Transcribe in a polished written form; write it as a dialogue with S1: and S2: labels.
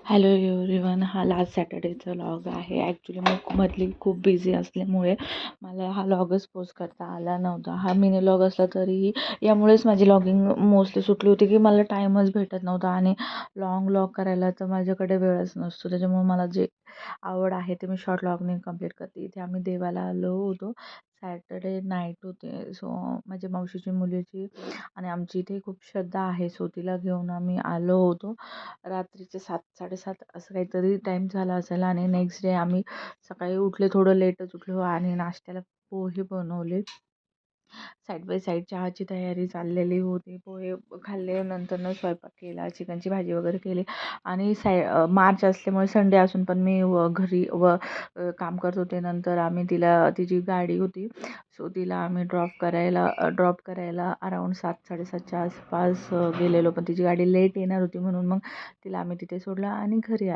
S1: Hello everyone. हा last सॅटर्डेचा vlog आहे. Actually मी मधली खूप बिझी असल्यामुळे मला हा व्लॉगच पोस्ट करता आला नव्हता. हा मिनी व्लॉग असला तरीही यामुळेच माझी व्लॉगिंग मोस्टली सुटली होती की मला टाईमच भेटत नव्हता आणि लाँग व्लॉग करायला तर माझ्याकडे वेळच नसतो. त्याच्यामुळे मला जे आवड आहे ते मी शॉर्ट व्लॉगने कंप्लीट करते. इथे आम्ही देवाला आलो होतो. सॅटर्डे नाईट होते. सो माझ्या मावशीची मुलीची आणि आमची इथे खूप श्रद्धा आहे. सो तिला घेऊन आम्ही आलो होतो. रात्रीचे 7:30 असं काहीतरी टाईम झाला असेल आणि नेक्स्ट डे आम्ही सकाळी उठले, थोडं लेटच उठलो आणि नाश्त्याला पोहे बनवले. साईड बाय साईड चहाची तयारी चाललेली होती. पोहे खाल्ले, नंतरनं स्वयंपाक केला, चिकनची भाजी वगैरे केली आणि मार्च असल्यामुळे संडे असून पण मी घरी काम करत होते. नंतर आम्ही तिची गाडी होती, सो तिला आम्ही ड्रॉप करायला अराऊंड 7:30च्या आसपास गेलेलो. पण तिची गाडी लेट येणार होती म्हणून मग तिला आम्ही तिथे सोडलं आणि घरी आलो.